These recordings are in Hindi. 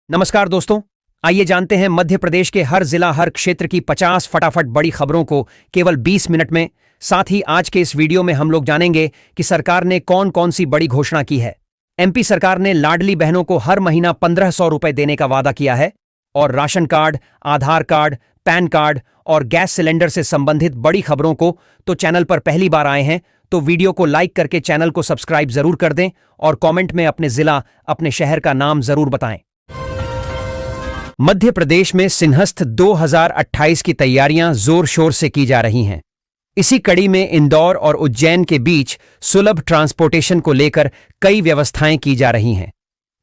नमस्कार दोस्तों, आइए जानते हैं मध्य प्रदेश के हर जिला हर क्षेत्र की 50 फटाफट बड़ी खबरों को केवल 20 मिनट में। साथ ही आज के इस वीडियो में हम लोग जानेंगे कि सरकार ने कौन कौन सी बड़ी घोषणा की है। एमपी सरकार ने लाडली बहनों को हर महीना 1500 रुपए देने का वादा किया है और राशन कार्ड, आधार कार्ड, पैन कार्ड और गैस सिलेंडर से संबंधित बड़ी खबरों को तो चैनल पर पहली बार आए हैं तो वीडियो को लाइक करके चैनल को सब्सक्राइब जरूर कर दें और कमेंट में अपने जिला, अपने शहर का नाम जरूर बताएं। मध्य प्रदेश में सिंहस्थ 2028 की तैयारियां जोर शोर से की जा रही हैं। इसी कड़ी में इंदौर और उज्जैन के बीच सुलभ ट्रांसपोर्टेशन को लेकर कई व्यवस्थाएं की जा रही हैं।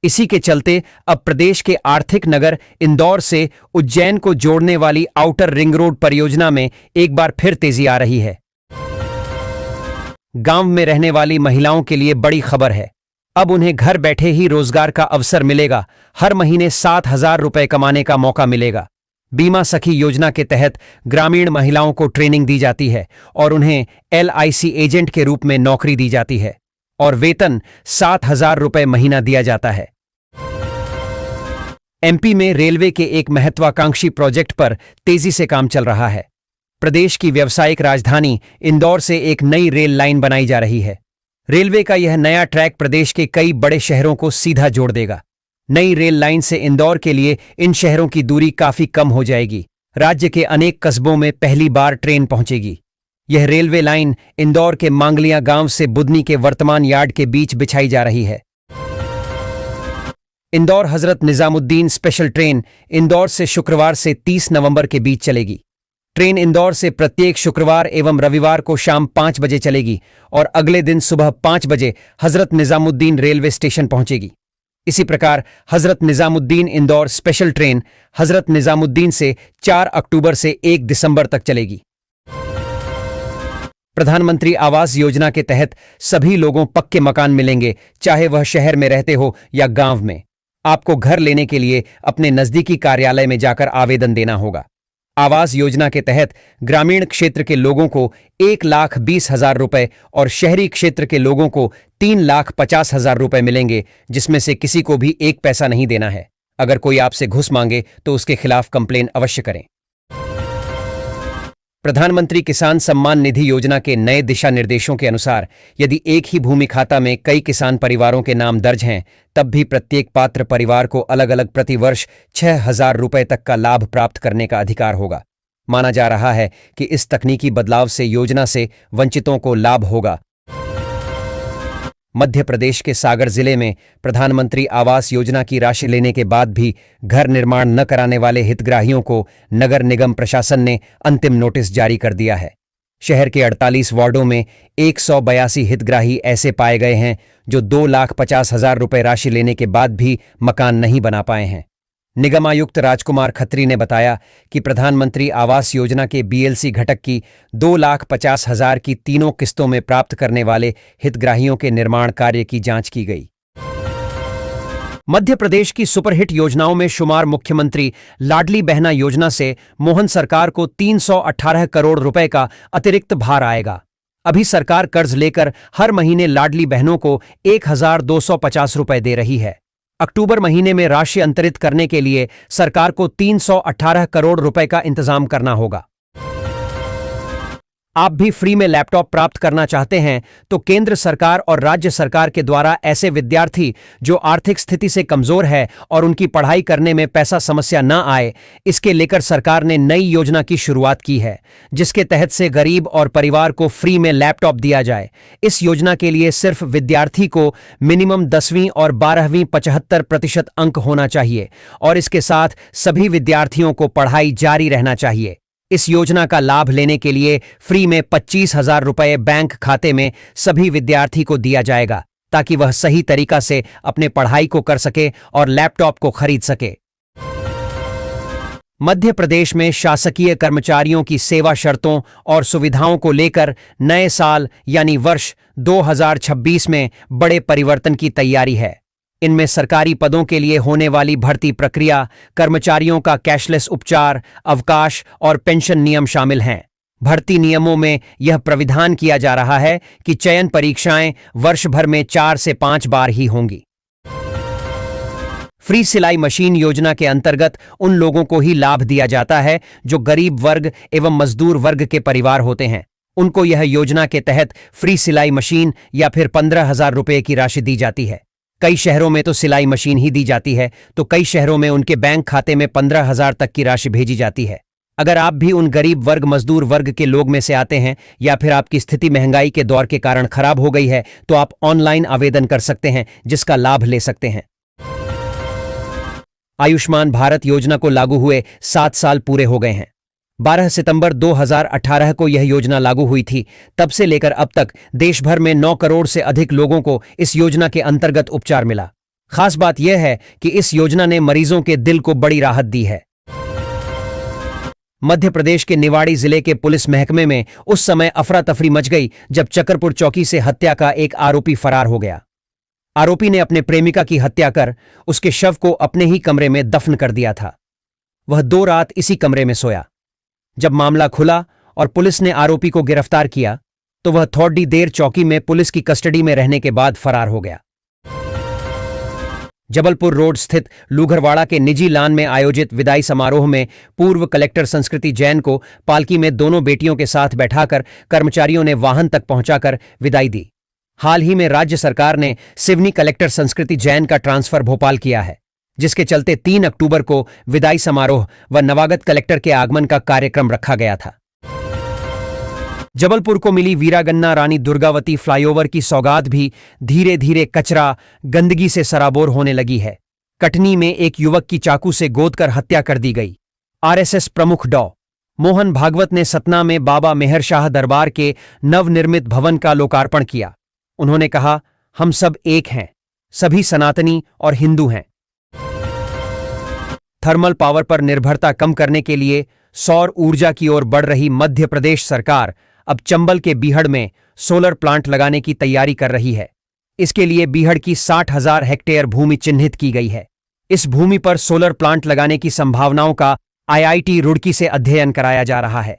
इसी के चलते अब प्रदेश के आर्थिक नगर इंदौर से उज्जैन को जोड़ने वाली आउटर रिंग रोड परियोजना में एक बार फिर तेजी आ रही है। गांव में रहने वाली महिलाओं के लिए बड़ी खबर है। अब उन्हें घर बैठे ही रोजगार का अवसर मिलेगा। हर महीने 7,000 रुपए कमाने का मौका मिलेगा। बीमा सखी योजना के तहत ग्रामीण महिलाओं को ट्रेनिंग दी जाती है और उन्हें LIC एजेंट के रूप में नौकरी दी जाती है और वेतन 7,000 रुपए महीना दिया जाता है। MP में रेलवे के एक महत्वाकांक्षी प्रोजेक्ट पर तेजी से काम चल रहा है। प्रदेश की व्यावसायिक राजधानी इंदौर से एक नई रेल लाइन बनाई जा रही है। रेलवे का यह नया ट्रैक प्रदेश के कई बड़े शहरों को सीधा जोड़ देगा। नई रेल लाइन से इंदौर के लिए इन शहरों की दूरी काफी कम हो जाएगी। राज्य के अनेक कस्बों में पहली बार ट्रेन पहुंचेगी। यह रेलवे लाइन इंदौर के मांगलिया गांव से बुदनी के वर्तमान यार्ड के बीच बिछाई जा रही है। इंदौर हजरत निजामुद्दीन स्पेशल ट्रेन इंदौर से शुक्रवार से 30 नवंबर के बीच चलेगी। ट्रेन इंदौर से प्रत्येक शुक्रवार एवं रविवार को शाम 5 बजे चलेगी और अगले दिन सुबह 5 बजे हजरत निजामुद्दीन रेलवे स्टेशन पहुंचेगी। इसी प्रकार हजरत निजामुद्दीन इंदौर स्पेशल ट्रेन हजरत निजामुद्दीन से 4 अक्टूबर से 1 दिसंबर तक चलेगी। प्रधानमंत्री आवास योजना के तहत सभी लोगों पक्के मकान मिलेंगे, चाहे वह शहर में रहते हो या गांव में। आपको घर लेने के लिए अपने नजदीकी कार्यालय में जाकर आवेदन देना होगा। आवास योजना के तहत ग्रामीण क्षेत्र के लोगों को 1,20,000 रुपए और शहरी क्षेत्र के लोगों को 3,50,000 रुपए मिलेंगे, जिसमें से किसी को भी एक पैसा नहीं देना है। अगर कोई आपसे घूस मांगे तो उसके खिलाफ कंप्लेन अवश्य करें। प्रधानमंत्री किसान सम्मान निधि योजना के नए दिशा निर्देशों के अनुसार यदि एक ही भूमि खाता में कई किसान परिवारों के नाम दर्ज हैं, तब भी प्रत्येक पात्र परिवार को अलग अलग प्रतिवर्ष 6,000 रुपए तक का लाभ प्राप्त करने का अधिकार होगा। माना जा रहा है कि इस तकनीकी बदलाव से योजना से वंचितों को लाभ होगा। मध्य प्रदेश के सागर जिले में प्रधानमंत्री आवास योजना की राशि लेने के बाद भी घर निर्माण न कराने वाले हितग्राहियों को नगर निगम प्रशासन ने अंतिम नोटिस जारी कर दिया है। शहर के 48 वार्डों में 182 हितग्राही ऐसे पाए गए हैं जो 2,50,000 रुपए राशि लेने के बाद भी मकान नहीं बना पाए हैं। निगम आयुक्त राजकुमार खत्री ने बताया कि प्रधानमंत्री आवास योजना के BLC घटक की 2,50,000 की तीनों किस्तों में प्राप्त करने वाले हितग्राहियों के निर्माण कार्य की जांच की गई। मध्य प्रदेश की सुपरहिट योजनाओं में शुमार मुख्यमंत्री लाडली बहना योजना से मोहन सरकार को 318 करोड़ रुपए का अतिरिक्त भार आएगा। अभी सरकार कर्ज लेकर हर महीने लाडली बहनों को 1,250 रुपए दे रही है। अक्टूबर महीने में राशि अंतरित करने के लिए सरकार को 318 करोड़ रुपए का इंतजाम करना होगा। आप भी फ्री में लैपटॉप प्राप्त करना चाहते हैं तो केंद्र सरकार और राज्य सरकार के द्वारा ऐसे विद्यार्थी जो आर्थिक स्थिति से कमजोर है और उनकी पढ़ाई करने में पैसा समस्या न आए, इसके लेकर सरकार ने नई योजना की शुरुआत की है, जिसके तहत से गरीब और परिवार को फ्री में लैपटॉप दिया जाए। इस योजना के लिए सिर्फ विद्यार्थी को मिनिमम 10वीं और 12वीं 75% अंक होना चाहिए और इसके साथ सभी विद्यार्थियों को पढ़ाई जारी रहना चाहिए। इस योजना का लाभ लेने के लिए फ्री में 25,000 रुपए बैंक खाते में सभी विद्यार्थी को दिया जाएगा, ताकि वह सही तरीका से अपने पढ़ाई को कर सके और लैपटॉप को खरीद सके। मध्य प्रदेश में शासकीय कर्मचारियों की सेवा शर्तों और सुविधाओं को लेकर नए साल यानी वर्ष 2026 में बड़े परिवर्तन की तैयारी है। इनमें सरकारी पदों के लिए होने वाली भर्ती प्रक्रिया, कर्मचारियों का कैशलेस उपचार, अवकाश और पेंशन नियम शामिल हैं। भर्ती नियमों में यह प्राविधान किया जा रहा है कि चयन परीक्षाएं वर्ष भर में 4 से 5 बार ही होंगी। फ्री सिलाई मशीन योजना के अंतर्गत उन लोगों को ही लाभ दिया जाता है जो गरीब वर्ग एवं मजदूर वर्ग के परिवार होते हैं। उनको यह योजना के तहत फ्री सिलाई मशीन या फिर 15,000 रुपये की राशि दी जाती है। कई शहरों में तो सिलाई मशीन ही दी जाती है, तो कई शहरों में उनके बैंक खाते में 15,000 तक की राशि भेजी जाती है। अगर आप भी उन गरीब वर्ग मजदूर वर्ग के लोग में से आते हैं या फिर आपकी स्थिति महंगाई के दौर के कारण खराब हो गई है, तो आप ऑनलाइन आवेदन कर सकते हैं, जिसका लाभ ले सकते हैं। आयुष्मान भारत योजना को लागू हुए 7 साल पूरे हो गए हैं। 12 सितंबर 2018 को यह योजना लागू हुई थी। तब से लेकर अब तक देश भर में 9 करोड़ से अधिक लोगों को इस योजना के अंतर्गत उपचार मिला। खास बात यह है कि इस योजना ने मरीजों के दिल को बड़ी राहत दी है। मध्य प्रदेश के निवाड़ी जिले के पुलिस महकमे में उस समय अफरा तफरी मच गई जब चकरपुर चौकी से हत्या का एक आरोपी फरार हो गया। आरोपी ने अपने प्रेमिका की हत्या कर उसके शव को अपने ही कमरे में दफन कर दिया था। वह 2 रात इसी कमरे में सोया। जब मामला खुला और पुलिस ने आरोपी को गिरफ्तार किया तो वह थोड़ी देर चौकी में पुलिस की कस्टडी में रहने के बाद फरार हो गया। जबलपुर रोड स्थित लूघरवाड़ा के निजी लान में आयोजित विदाई समारोह में पूर्व कलेक्टर संस्कृति जैन को पालकी में दोनों बेटियों के साथ बैठाकर कर्मचारियों ने वाहन तक पहुंचाकर विदाई दी। हाल ही में राज्य सरकार ने सिवनी कलेक्टर संस्कृति जैन का ट्रांसफर भोपाल किया है, जिसके चलते 3 अक्टूबर को विदाई समारोह व नवागत कलेक्टर के आगमन का कार्यक्रम रखा गया था। जबलपुर को मिली वीरागन्ना रानी दुर्गावती फ्लाईओवर की सौगात भी धीरे धीरे कचरा, गंदगी से सराबोर होने लगी है। कटनी में एक युवक की चाकू से गोदकर हत्या कर दी गई। आरएसएस प्रमुख डॉ. मोहन भागवत ने सतना में बाबा मेहर शाह दरबार के नवनिर्मित भवन का लोकार्पण किया। उन्होंने कहा, हम सब एक हैं, सभी सनातनी और हिंदू हैं। थर्मल पावर पर निर्भरता कम करने के लिए सौर ऊर्जा की ओर बढ़ रही मध्य प्रदेश सरकार अब चंबल के बीहड़ में सोलर प्लांट लगाने की तैयारी कर रही है। इसके लिए बीहड़ की 60,000 हेक्टेयर भूमि चिन्हित की गई है। इस भूमि पर सोलर प्लांट लगाने की संभावनाओं का आईआईटी रुड़की से अध्ययन कराया जा रहा है।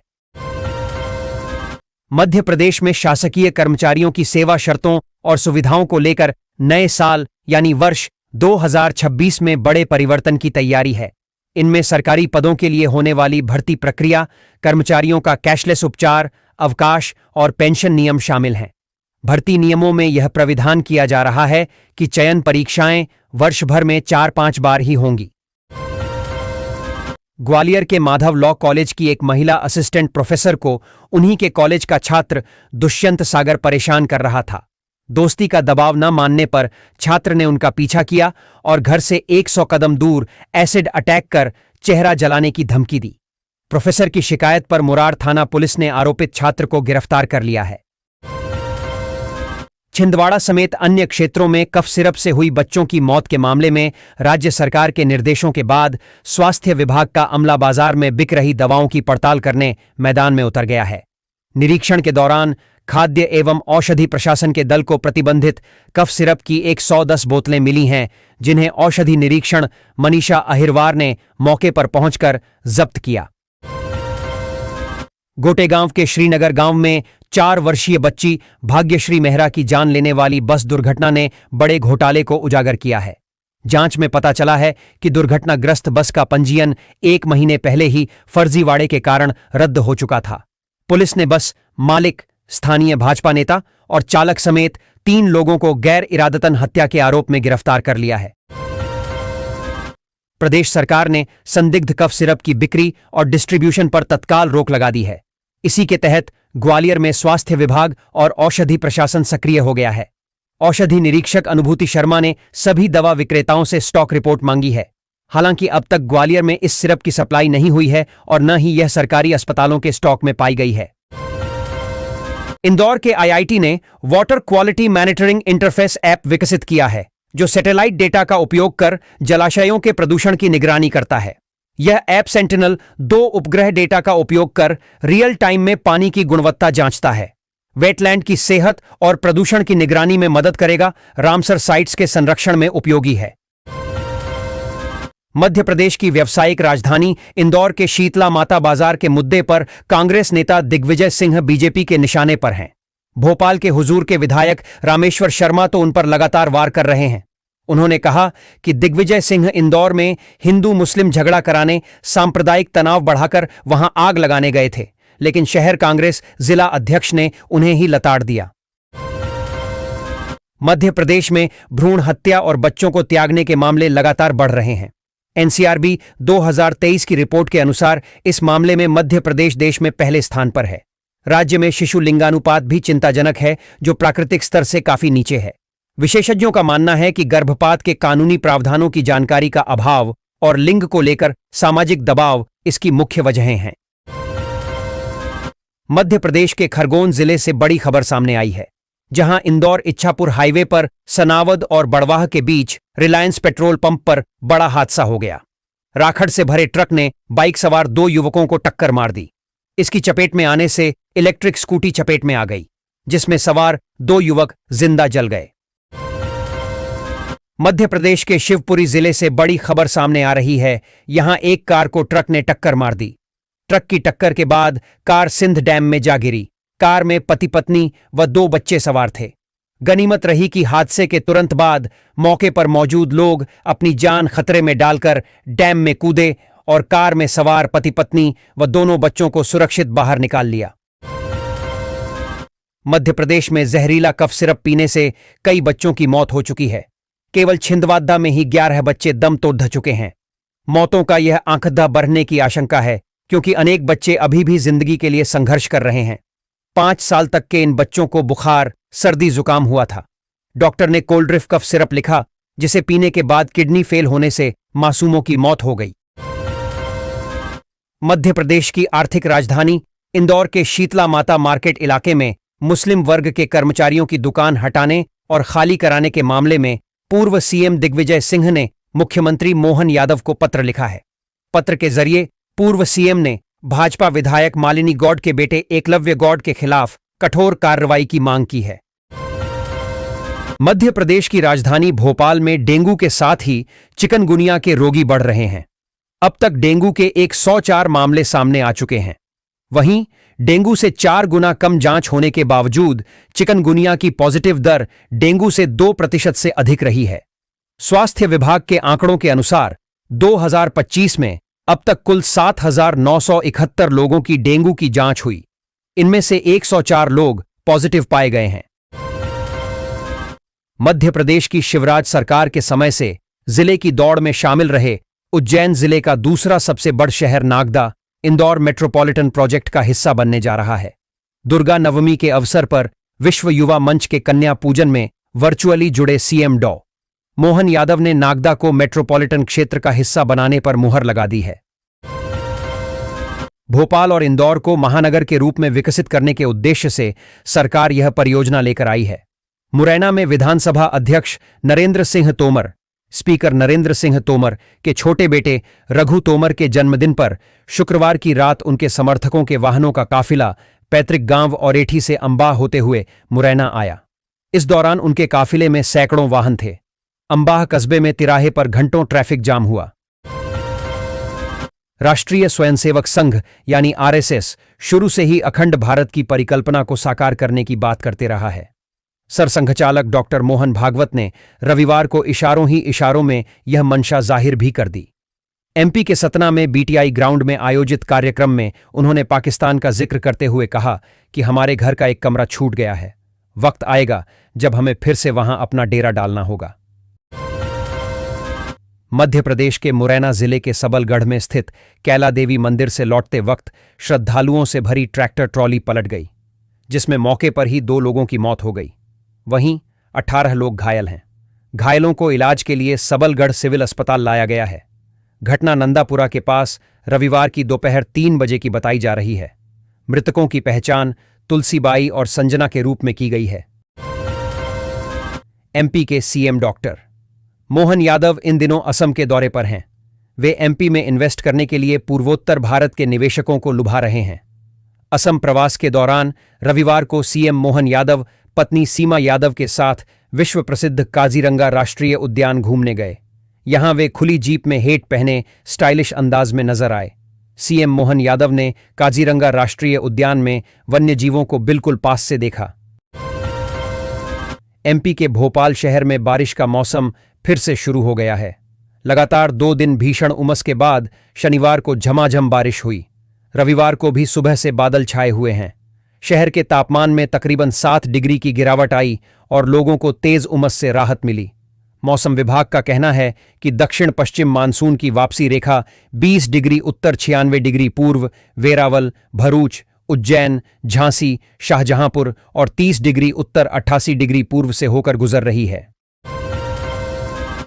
मध्य प्रदेश में शासकीय कर्मचारियों की सेवा शर्तों और सुविधाओं को लेकर नए साल यानी वर्ष 2026 में बड़े परिवर्तन की तैयारी है। इनमें सरकारी पदों के लिए होने वाली भर्ती प्रक्रिया, कर्मचारियों का कैशलेस उपचार, अवकाश और पेंशन नियम शामिल हैं। भर्ती नियमों में यह प्राविधान किया जा रहा है कि चयन परीक्षाएं वर्ष भर में 4-5 बार ही होंगी। ग्वालियर के माधव लॉ कॉलेज की एक महिला असिस्टेंट प्रोफेसर को उन्हीं के कॉलेज का छात्र दुष्यंत सागर परेशान कर रहा था। दोस्ती का दबाव न मानने पर छात्र ने उनका पीछा किया और घर से 100 कदम दूर एसिड अटैक कर चेहरा जलाने की धमकी दी। प्रोफेसर की शिकायत पर मुरार थाना पुलिस ने आरोपित छात्र को गिरफ्तार कर लिया है। छिंदवाड़ा समेत अन्य क्षेत्रों में कफ सिरप से हुई बच्चों की मौत के मामले में राज्य सरकार के निर्देशों के बाद स्वास्थ्य विभाग का अमला बाजार में बिक रही दवाओं की पड़ताल करने मैदान में उतर गया है। निरीक्षण के दौरान खाद्य एवं औषधि प्रशासन के दल को प्रतिबंधित कफ सिरप की 110 बोतलें मिली हैं, जिन्हें औषधि निरीक्षण मनीषा अहिरवार ने मौके पर पहुंचकर जब्त किया। गोटेगांव के श्रीनगर गांव में 4 वर्षीय बच्ची भाग्यश्री मेहरा की जान लेने वाली बस दुर्घटना ने बड़े घोटाले को उजागर किया है। जांच में पता चला है कि दुर्घटनाग्रस्त बस का पंजीयन 1 महीने पहले ही फर्जीवाड़े के कारण रद्द हो चुका था। पुलिस ने बस मालिक, स्थानीय भाजपा नेता और चालक समेत 3 लोगों को गैर इरादतन हत्या के आरोप में गिरफ्तार कर लिया है। प्रदेश सरकार ने संदिग्ध कफ सिरप की बिक्री और डिस्ट्रीब्यूशन पर तत्काल रोक लगा दी है। इसी के तहत ग्वालियर में स्वास्थ्य विभाग और औषधि प्रशासन सक्रिय हो गया है। औषधि निरीक्षक अनुभूति शर्मा ने सभी दवा विक्रेताओं से स्टॉक रिपोर्ट मांगी है। हालांकि अब तक ग्वालियर में इस सिरप की सप्लाई नहीं हुई है और न ही यह सरकारी अस्पतालों के स्टॉक में पाई गई है। इंदौर के आईआईटी ने water quality monitoring interface app विकसित किया है, जो सैटेलाइट डेटा का उपयोग कर जलाशयों के प्रदूषण की निगरानी करता है। यह ऐप सेंटिनल 2 उपग्रह डेटा का उपयोग कर रियल टाइम में पानी की गुणवत्ता जांचता है, वेटलैंड की सेहत और प्रदूषण की निगरानी में मदद करेगा। रामसर साइट्स के संरक्षण में उपयोगी है। मध्य प्रदेश की व्यावसायिक राजधानी इंदौर के शीतला माता बाजार के मुद्दे पर कांग्रेस नेता दिग्विजय सिंह बीजेपी के निशाने पर हैं। भोपाल के हुजूर के विधायक रामेश्वर शर्मा तो उन पर लगातार वार कर रहे हैं। उन्होंने कहा कि दिग्विजय सिंह इंदौर में हिंदू मुस्लिम झगड़ा कराने, सांप्रदायिक तनाव बढ़ाकर वहां आग लगाने गए थे, लेकिन शहर कांग्रेस जिला अध्यक्ष ने उन्हें ही लताड़ दिया। मध्य प्रदेश में भ्रूण हत्या और बच्चों को त्यागने के मामले लगातार बढ़ रहे हैं। एनसीआरबी 2023 की रिपोर्ट के अनुसार इस मामले में मध्य प्रदेश देश में पहले स्थान पर है। राज्य में शिशु लिंगानुपात भी चिंताजनक है, जो प्राकृतिक स्तर से काफी नीचे है। विशेषज्ञों का मानना है कि गर्भपात के कानूनी प्रावधानों की जानकारी का अभाव और लिंग को लेकर सामाजिक दबाव इसकी मुख्य वजहें हैं। मध्य प्रदेश के खरगोन जिले से बड़ी खबर सामने आई है, जहां इंदौर इच्छापुर हाईवे पर सनावद और बड़वाह के बीच रिलायंस पेट्रोल पंप पर बड़ा हादसा हो गया। राखड़ से भरे ट्रक ने बाइक सवार 2 युवकों को टक्कर मार दी। इसकी चपेट में आने से इलेक्ट्रिक स्कूटी चपेट में आ गई, जिसमें सवार 2 युवक जिंदा जल गए। मध्य प्रदेश के शिवपुरी जिले से बड़ी खबर सामने आ रही है। यहां एक कार को ट्रक ने टक्कर मार दी। ट्रक की टक्कर के बाद कार सिंध डैम में जा गिरी। कार में पति पत्नी व 2 बच्चे सवार थे। गनीमत रही कि हादसे के तुरंत बाद मौके पर मौजूद लोग अपनी जान खतरे में डालकर डैम में कूदे और कार में सवार पति पत्नी व दोनों बच्चों को सुरक्षित बाहर निकाल लिया। मध्य प्रदेश में जहरीला कफ सिरप पीने से कई बच्चों की मौत हो चुकी है। केवल छिंदवाड़ा में ही 11 बच्चे दम तोड़ चुके हैं। मौतों का यह आंकड़ा बढ़ने की आशंका है, क्योंकि अनेक बच्चे अभी भी जिंदगी के लिए संघर्ष कर रहे हैं। 5 साल तक के इन बच्चों को बुखार, सर्दी, जुकाम हुआ था। डॉक्टर ने कोल्ड्रिफ कफ सिरप लिखा, जिसे पीने के बाद किडनी फेल होने से मासूमों की मौत हो गई। मध्य प्रदेश की आर्थिक राजधानी इंदौर के शीतला माता मार्केट इलाके में मुस्लिम वर्ग के कर्मचारियों की दुकान हटाने और खाली कराने के मामले में पूर्व सीएम दिग्विजय सिंह ने मुख्यमंत्री मोहन यादव को पत्र लिखा है। पत्र के जरिए पूर्व सीएम ने भाजपा विधायक मालिनी गौड़ के बेटे एकलव्य गौड़ के खिलाफ कठोर कार्रवाई की मांग की है। मध्य प्रदेश की राजधानी भोपाल में डेंगू के साथ ही चिकनगुनिया के रोगी बढ़ रहे हैं। अब तक डेंगू के 104 मामले सामने आ चुके हैं। वहीं डेंगू से 4 गुना कम जांच होने के बावजूद चिकनगुनिया की पॉजिटिव दर डेंगू से 2% से अधिक रही है। स्वास्थ्य विभाग के आंकड़ों के अनुसार 2025 में अब तक कुल 7,971 लोगों की डेंगू की जांच हुई। इनमें से 104 लोग पॉजिटिव पाए गए हैं। मध्य प्रदेश की शिवराज सरकार के समय से जिले की दौड़ में शामिल रहे उज्जैन जिले का दूसरा सबसे बड़ शहर नागदा इंदौर मेट्रोपॉलिटन प्रोजेक्ट का हिस्सा बनने जा रहा है। दुर्गा नवमी के अवसर पर विश्व युवा मंच के कन्या पूजन में वर्चुअली जुड़े सीएम डॉ. मोहन यादव ने नागदा को मेट्रोपॉलिटन क्षेत्र का हिस्सा बनाने पर मुहर लगा दी है। भोपाल और इंदौर को महानगर के रूप में विकसित करने के उद्देश्य से सरकार यह परियोजना लेकर आई है। मुरैना में विधानसभा अध्यक्ष नरेंद्र सिंह तोमर, स्पीकर नरेंद्र सिंह तोमर के छोटे बेटे रघु तोमर के जन्मदिन पर शुक्रवार की रात उनके समर्थकों के वाहनों का काफिला पैतृक गांव औरेठी से अंबाह होते हुए मुरैना आया। इस दौरान उनके काफिले में सैकड़ों वाहन थे। अंबाह कस्बे में तिराहे पर घंटों ट्रैफिक जाम हुआ। राष्ट्रीय स्वयंसेवक संघ यानी आरएसएस शुरू से ही अखंड भारत की परिकल्पना को साकार करने की बात करते रहा है। सरसंघचालक डॉक्टर मोहन भागवत ने रविवार को इशारों ही इशारों में यह मंशा जाहिर भी कर दी। एमपी के सतना में बीटीआई ग्राउंड में आयोजित कार्यक्रम में उन्होंने पाकिस्तान का जिक्र करते हुए कहा कि हमारे घर का एक कमरा छूट गया है, वक्त आएगा जब हमें फिर से वहां अपना डेरा डालना होगा। मध्य प्रदेश के मुरैना जिले के सबलगढ़ में स्थित कैला देवी मंदिर से लौटते वक्त श्रद्धालुओं से भरी ट्रैक्टर ट्रॉली पलट गई, जिसमें मौके पर ही 2 लोगों की मौत हो गई। वहीं 18 लोग घायल हैं। घायलों को इलाज के लिए सबलगढ़ सिविल अस्पताल लाया गया है। घटना नंदापुरा के पास रविवार की दोपहर 3 बजे की बताई जा रही है। मृतकों की पहचान तुलसीबाई और संजना के रूप में की गई है। एमपी के सीएम डॉक्टर मोहन यादव इन दिनों असम के दौरे पर हैं। वे एमपी में इन्वेस्ट करने के लिए पूर्वोत्तर भारत के निवेशकों को लुभा रहे हैं। असम प्रवास के दौरान रविवार को सीएम मोहन यादव पत्नी सीमा यादव के साथ विश्व प्रसिद्ध काजीरंगा राष्ट्रीय उद्यान घूमने गए। यहां वे खुली जीप में हेट पहने स्टाइलिश अंदाज में नजर आए। सीएम मोहन यादव ने काजीरंगा राष्ट्रीय उद्यान में वन्यजीवों को बिल्कुल पास से देखा। एमपी के भोपाल शहर में बारिश का मौसम फिर से शुरू हो गया है। लगातार 2 दिन भीषण उमस के बाद शनिवार को झमाझम बारिश हुई। रविवार को भी सुबह से बादल छाए हुए हैं। शहर के तापमान में तकरीबन 7 डिग्री की गिरावट आई और लोगों को तेज उमस से राहत मिली। मौसम विभाग का कहना है कि दक्षिण पश्चिम मानसून की वापसी रेखा 20 डिग्री उत्तर 96 डिग्री पूर्व वेरावल, भरूच, उज्जैन, झांसी, शाहजहांपुर और 30 डिग्री उत्तर 88 डिग्री पूर्व से होकर गुजर रही है।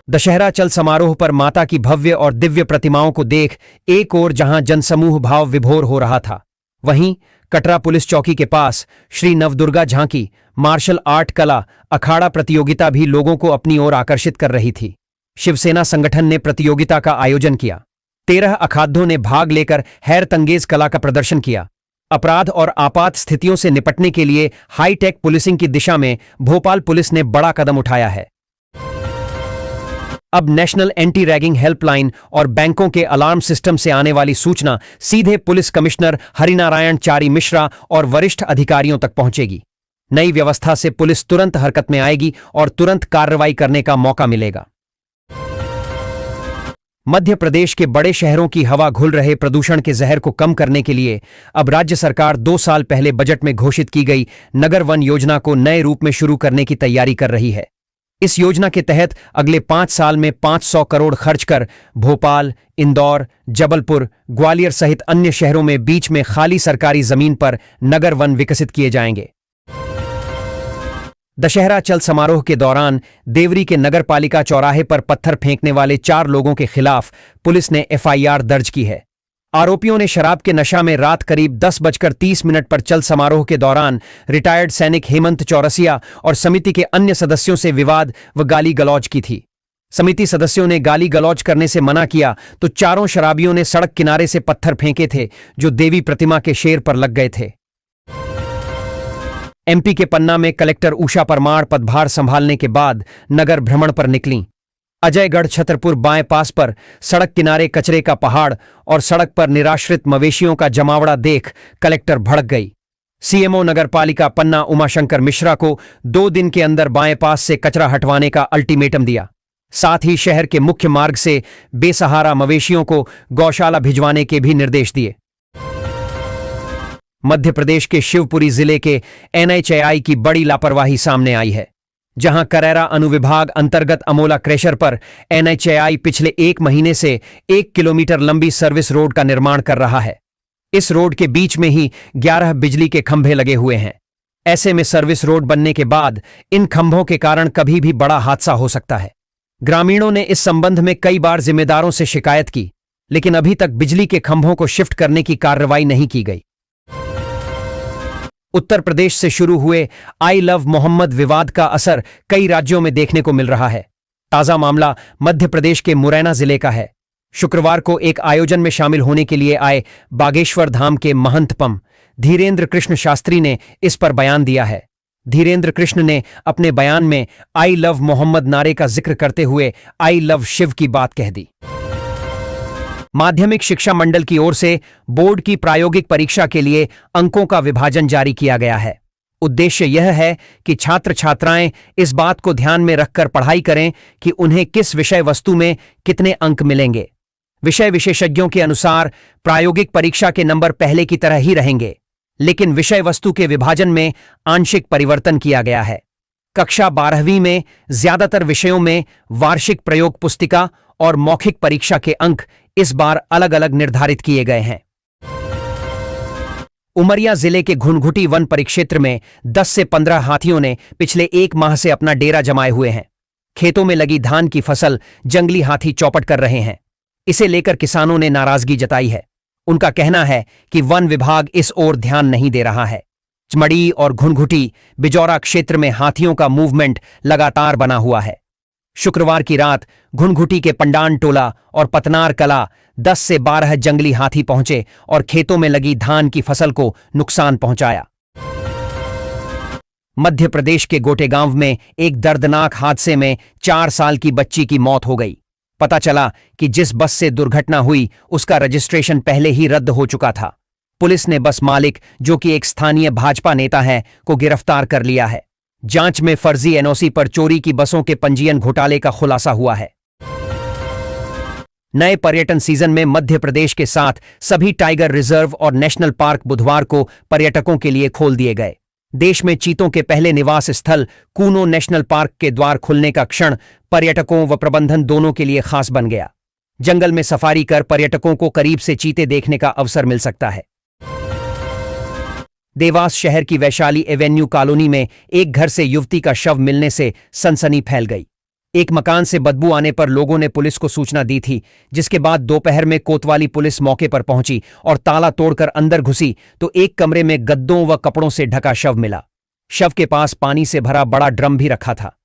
दशहरा चल समारोह पर माता की भव्य और दिव्य प्रतिमाओं को देख एक ओर जहां जनसमूह भाव विभोर हो रहा था, वहीं कटरा पुलिस चौकी के पास श्री नवदुर्गा झांकी मार्शल आर्ट कला अखाड़ा प्रतियोगिता भी लोगों को अपनी ओर आकर्षित कर रही थी। शिवसेना संगठन ने प्रतियोगिता का आयोजन किया। 13 अखाड़ों ने भाग लेकर हैरतंगेज कला का प्रदर्शन किया। अपराध और आपात स्थितियों से निपटने के लिए हाईटेक पुलिसिंग की दिशा में भोपाल पुलिस ने बड़ा कदम उठाया है। अब नेशनल एंटी रैगिंग हेल्पलाइन और बैंकों के अलार्म सिस्टम से आने वाली सूचना सीधे पुलिस कमिश्नर हरिनारायण चारी मिश्रा और वरिष्ठ अधिकारियों तक पहुंचेगी। नई व्यवस्था से पुलिस तुरंत हरकत में आएगी और तुरंत कार्रवाई करने का मौका मिलेगा। मध्य प्रदेश के बड़े शहरों की हवा घुल रहे प्रदूषण के जहर को कम करने के लिए अब राज्य सरकार 2 साल पहले बजट में घोषित की गई नगर वन योजना को नए रूप में शुरू करने की तैयारी कर रही है। इस योजना के तहत अगले 5 साल में 500 करोड़ खर्च कर भोपाल, इंदौर, जबलपुर, ग्वालियर सहित अन्य शहरों में बीच में खाली सरकारी जमीन पर नगर वन विकसित किए जाएंगे। दशहरा चल समारोह के दौरान देवरी के नगर पालिका चौराहे पर पत्थर फेंकने वाले 4 लोगों के खिलाफ पुलिस ने एफआईआर दर्ज की है। आरोपियों ने शराब के नशा में रात करीब 10:30 पर चल समारोह के दौरान रिटायर्ड सैनिक हेमंत चौरसिया और समिति के अन्य सदस्यों से विवाद व गाली गलौज की थी। समिति सदस्यों ने गाली गलौज करने से मना किया तो चारों शराबियों ने सड़क किनारे से पत्थर फेंके थे जो देवी प्रतिमा के शेर पर लग गए थे। एमपी के पन्ना में कलेक्टर उषा परमार पदभार संभालने के बाद नगर भ्रमण पर निकलीं। अजयगढ़ छतरपुर बाईपास पर सड़क किनारे कचरे का पहाड़ और सड़क पर निराश्रित मवेशियों का जमावड़ा देख कलेक्टर भड़क गई। सीएमओ नगरपालिका पन्ना उमाशंकर मिश्रा को 2 दिन के अंदर बाईपास से कचरा हटवाने का अल्टीमेटम दिया। साथ ही शहर के मुख्य मार्ग से बेसहारा मवेशियों को गौशाला भिजवाने के भी निर्देश दिए। मध्य प्रदेश के शिवपुरी जिले के एनएचएआई की बड़ी लापरवाही सामने आई है, जहां करेरा अनुविभाग अंतर्गत अमोला क्रेशर पर एनएचएआई पिछले 1 महीने से 1 किलोमीटर लंबी सर्विस रोड का निर्माण कर रहा है। इस रोड के बीच में ही 11 बिजली के खंभे लगे हुए हैं। ऐसे में सर्विस रोड बनने के बाद इन खंभों के कारण कभी भी बड़ा हादसा हो सकता है। ग्रामीणों ने इस संबंध में कई बार जिम्मेदारों से शिकायत की, लेकिन अभी तक बिजली के खंभों को शिफ्ट करने की कार्रवाई नहीं की गई। उत्तर प्रदेश से शुरू हुए आई लव मोहम्मद विवाद का असर कई राज्यों में देखने को मिल रहा है। ताजा मामला मध्य प्रदेश के मुरैना जिले का है। शुक्रवार को एक आयोजन में शामिल होने के लिए आए बागेश्वर धाम के महंत पम धीरेन्द्र कृष्ण शास्त्री ने इस पर बयान दिया है। धीरेन्द्र कृष्ण ने अपने बयान में आई लव मोहम्मद नारे का जिक्र करते हुए आई लव शिव की बात कह दी। माध्यमिक शिक्षा मंडल की ओर से बोर्ड की प्रायोगिक परीक्षा के लिए अंकों का विभाजन जारी किया गया है। उद्देश्य यह है कि छात्र छात्राएं इस बात को ध्यान में रखकर पढ़ाई करें कि उन्हें किस विषय वस्तु में कितने अंक मिलेंगे। विषय विशेषज्ञों के अनुसार प्रायोगिक परीक्षा के नंबर पहले की तरह ही रहेंगे, लेकिन विषय वस्तु के विभाजन में आंशिक परिवर्तन किया गया है। कक्षा 12वीं में ज्यादातर विषयों में वार्षिक प्रयोग पुस्तिका और मौखिक परीक्षा के अंक इस बार अलग अलग निर्धारित किए गए हैं। उमरिया जिले के घुनघुटी वन परिक्षेत्र में 10 से 15 हाथियों ने पिछले 1 माह से अपना डेरा जमाए हुए हैं। खेतों में लगी धान की फसल जंगली हाथी चौपट कर रहे हैं। इसे लेकर किसानों ने नाराजगी जताई है। उनका कहना है कि वन विभाग इस ओर ध्यान नहीं दे रहा है। चमड़ी और घुनघुटी बिजौरा क्षेत्र में हाथियों का मूवमेंट लगातार बना हुआ है। शुक्रवार की रात घुनघुटी के पंडान टोला और पतनार कला 10 से 12 जंगली हाथी पहुंचे और खेतों में लगी धान की फसल को नुकसान पहुंचाया। मध्य प्रदेश के गोटेगांव में एक दर्दनाक हादसे में 4 साल की बच्ची की मौत हो गई। पता चला कि जिस बस से दुर्घटना हुई उसका रजिस्ट्रेशन पहले ही रद्द हो चुका था। पुलिस ने बस मालिक, जो कि एक स्थानीय भाजपा नेता है, को गिरफ्तार कर लिया है। जांच में फर्जी एनओसी पर चोरी की बसों के पंजीयन घोटाले का खुलासा हुआ है। नए पर्यटन सीजन में मध्य प्रदेश के साथ सभी टाइगर रिजर्व और नेशनल पार्क बुधवार को पर्यटकों के लिए खोल दिए गए। देश में चीतों के पहले निवास स्थल कूनो नेशनल पार्क के द्वार खुलने का क्षण पर्यटकों व प्रबंधन दोनों के लिए खास बन गया। जंगल में सफारी कर पर्यटकों को करीब से चीते देखने का अवसर मिल सकता है। देवास शहर की वैशाली एवेन्यू कॉलोनी में एक घर से युवती का शव मिलने से सनसनी फैल गई। एक मकान से बदबू आने पर लोगों ने पुलिस को सूचना दी थी, जिसके बाद दोपहर में कोतवाली पुलिस मौके पर पहुंची और ताला तोड़कर अंदर घुसी तो एक कमरे में गद्दों व कपड़ों से ढका शव मिला। शव के पास पानी से भरा बड़ा ड्रम भी रखा था।